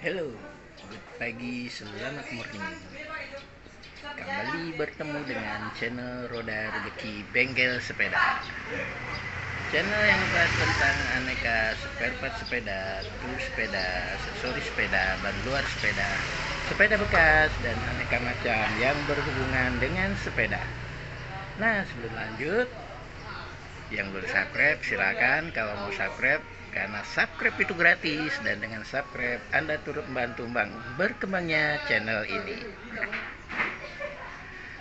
Halo, good pagi, selamat morning. Kembali bertemu dengan channel Roda Rezeki Bengkel Sepeda. Channel yang membahas tentang aneka spare part sepeda, tools sepeda, aksesoris sepeda, ban luar sepeda, sepeda bekas, dan aneka macam yang berhubungan dengan sepeda. Nah, sebelum lanjut, yang belum subscribe silakan, kalau mau subscribe, karena subscribe itu gratis, dan dengan subscribe Anda turut membantu berkembangnya channel ini.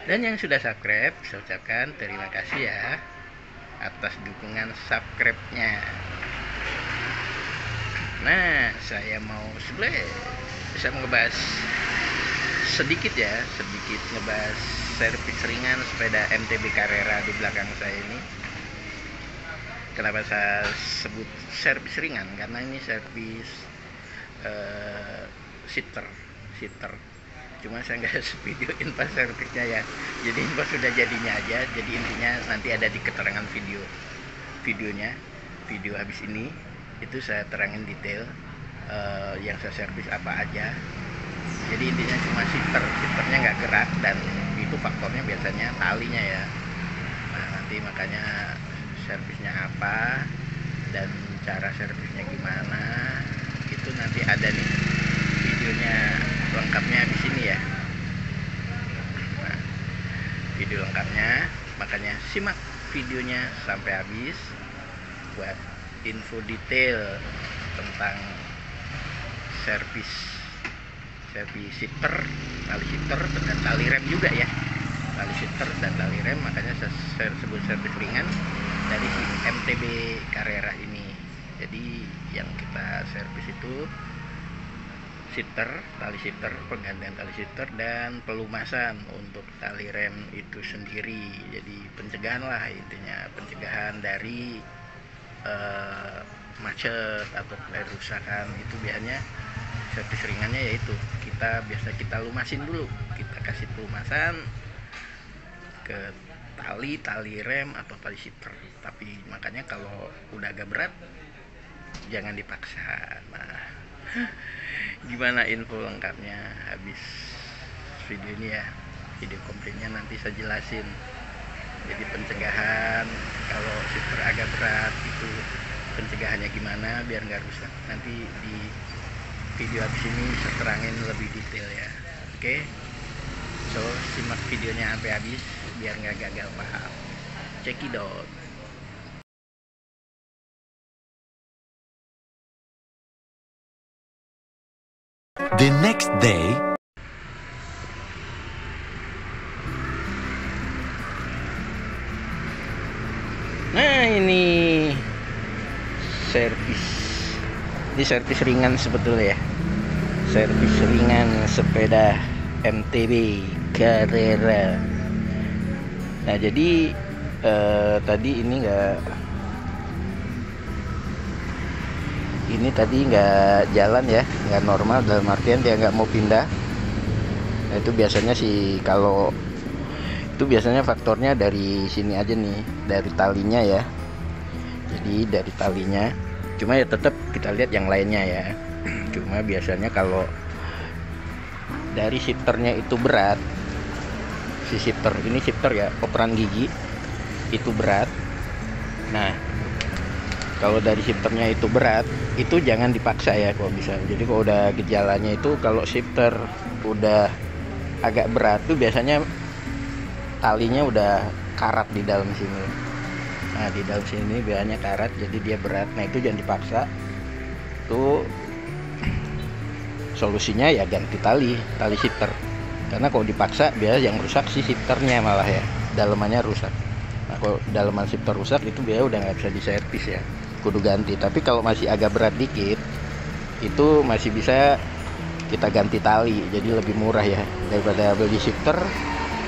Dan yang sudah subscribe, saya ucapkan terima kasih ya atas dukungan subscribe-nya. Nah, saya mau bisa ngebahas sedikit ngebahas servis ringan sepeda MTB Carrera di belakang saya ini. Kenapa saya sebut servis ringan? Karena ini servis sitter. Cuma saya nggak videoin pas servisnya ya. Jadi info sudah jadinya aja. Jadi intinya nanti ada di keterangan videonya. Video habis ini itu saya terangin detail yang saya servis apa aja. Jadi intinya cuma sitternya nggak gerak, dan itu faktornya biasanya talinya ya. Nah, nanti makanya servisnya apa dan cara servisnya gimana itu nanti ada nih videonya lengkapnya di sini ya. Nah, video lengkapnya, makanya simak videonya sampai habis buat info detail tentang servis sitter, tali sitter dan tali rem juga ya. Tali sitter dan tali rem, makanya saya sebut servis ringan dari si MTB Carrera ini. Jadi yang kita servis itu tali sitter, penggantian tali sitter dan pelumasan untuk tali rem itu sendiri. Jadi pencegahan lah intinya, pencegahan dari macet atau kerusakan. Itu biasanya servis ringannya yaitu kita lumasin dulu, kita kasih pelumasan ke tali rem atau tali sitter. Tapi makanya kalau udah agak berat jangan dipaksa. Nah, gimana info lengkapnya habis video ini ya. Video komplitnya nanti saya jelasin. Jadi pencegahan kalau sitter agak berat itu pencegahannya gimana biar nggak rusak, nanti di video habis ini saya terangin lebih detail ya. Oke, so simak videonya sampai habis biar nggak gagal paham. Check it out. The next day. Nah, ini servis ringan sebetulnya ya. Servis ringan sepeda MTB Carrera. Nah, jadi tadi ini nggak jalan ya, nggak normal, dalam artian dia nggak mau pindah. Nah, itu biasanya sih, kalau itu biasanya faktornya dari sini aja nih, dari talinya ya. Jadi dari talinya, cuma ya tetap kita lihat yang lainnya ya. Cuma biasanya kalau dari shifternya itu berat, si shifter ya, operan gigi itu berat. Nah, kalau dari shifternya itu berat, itu jangan dipaksa ya kalau bisa. Jadi kalau udah gejalanya itu, kalau shifter udah agak berat tuh biasanya talinya udah karat di dalam sini. Nah, di dalam sini biasanya karat, jadi dia berat. Nah, itu jangan dipaksa. Tuh solusinya ya ganti tali shifter. Karena kalau dipaksa biasa yang rusak si shifternya malah ya, dalemannya rusak. Nah, kalau daleman shifter rusak itu biasa udah nggak bisa diservis ya, kudu ganti. Tapi kalau masih agak berat dikit, itu masih bisa kita ganti tali, jadi lebih murah ya daripada beli shifter,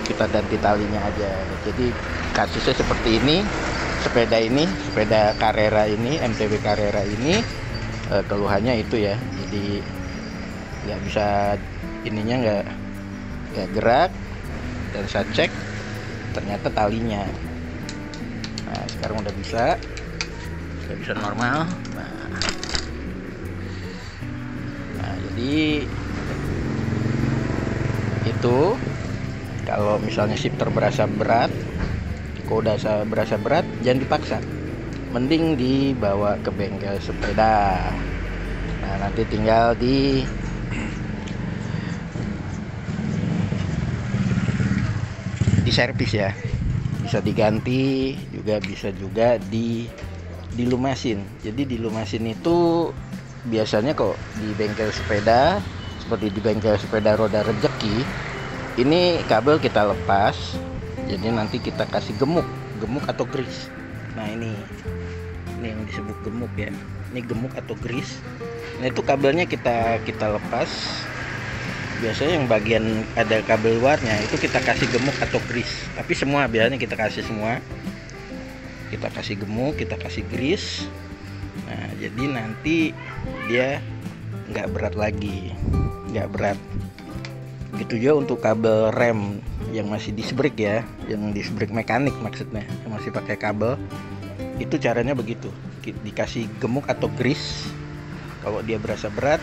kita ganti talinya aja. Jadi kasusnya seperti ini, sepeda Carrera ini, MTB Carrera ini, keluhannya itu ya. Jadi nggak bisa, ininya nggak gerak, dan saya cek ternyata talinya. Nah, sekarang udah bisa normal. Nah, Jadi itu kalau misalnya shifter berasa berat, kalau udah berasa berat jangan dipaksa, mending dibawa ke bengkel sepeda. Nah nanti tinggal di servis ya, bisa diganti juga, bisa juga dilumasin. Jadi dilumasin itu biasanya kok di bengkel sepeda, seperti di bengkel sepeda Roda Rezeki, ini kabel kita lepas, jadi nanti kita kasih gemuk atau grease. Nah ini yang disebut gemuk ya, ini gemuk atau grease. Nah itu kabelnya kita lepas. Biasanya yang bagian ada kabel luarnya itu kita kasih gemuk atau grease, tapi semua biasanya kita kasih semua. Kita kasih gemuk, kita kasih grease. Nah jadi nanti dia nggak berat lagi, nggak berat. Gitu juga untuk kabel rem yang masih disc brake ya, yang disc brake mekanik maksudnya, yang masih pakai kabel. Itu caranya begitu, dikasih gemuk atau grease. Kalau dia berasa berat,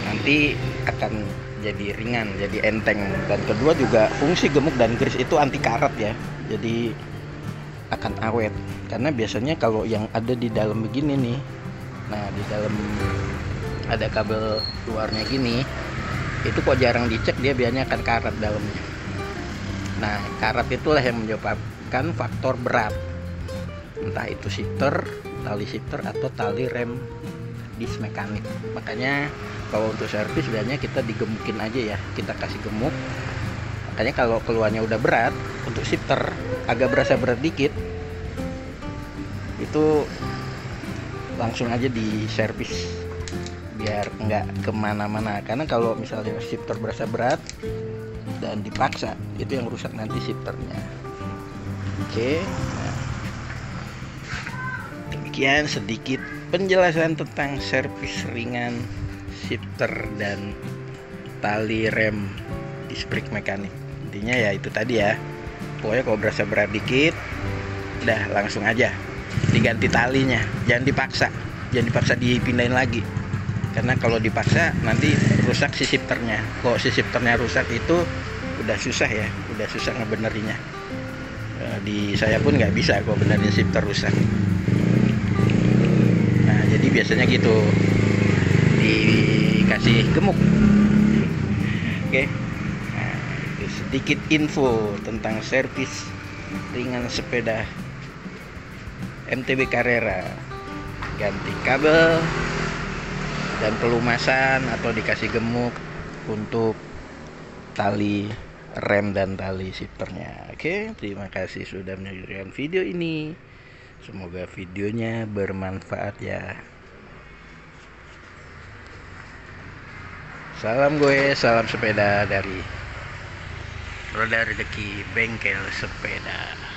nanti akan jadi ringan, jadi enteng. Dan kedua juga fungsi gemuk dan grease itu anti karat ya, jadi akan awet. Karena biasanya kalau yang ada di dalam begini nih, nah di dalam ada kabel luarnya gini, itu kok jarang dicek, dia biasanya akan karat dalamnya. Nah karat itulah yang menyebabkan faktor berat, entah itu shifter, tali shifter atau tali rem disc mekanik. Makanya kalau untuk servis biasanya kita digemukin aja ya, kita kasih gemuk. Makanya kalau keluarnya udah berat, untuk shifter agak berasa berat dikit, itu langsung aja di servis biar nggak kemana-mana. Karena kalau misalnya shifter berasa berat dan dipaksa, itu yang rusak nanti shifternya. Oke, nah, demikian sedikit penjelasan tentang servis ringan shifter dan tali rem disc brake mekanik. Intinya ya itu tadi ya, pokoknya kalau berasa berat dikit, udah langsung aja diganti talinya, jangan dipaksa dipindahin lagi. Karena kalau dipaksa nanti rusak si shifternya. Kalau si shifternya rusak itu udah susah ya, udah susah ngebenerinnya. Di saya pun nggak bisa kalau benerin shifter rusak. Nah jadi biasanya gitu, dikasih gemuk. Oke, nah, itu sedikit info tentang servis ringan sepeda MTB Carrera. Ganti kabel dan pelumasan atau dikasih gemuk untuk tali rem dan tali shifternya. Oke, terima kasih sudah menyaksikan video ini. Semoga videonya bermanfaat ya. Salam sepeda dari Roda Rezeki Bengkel Sepeda.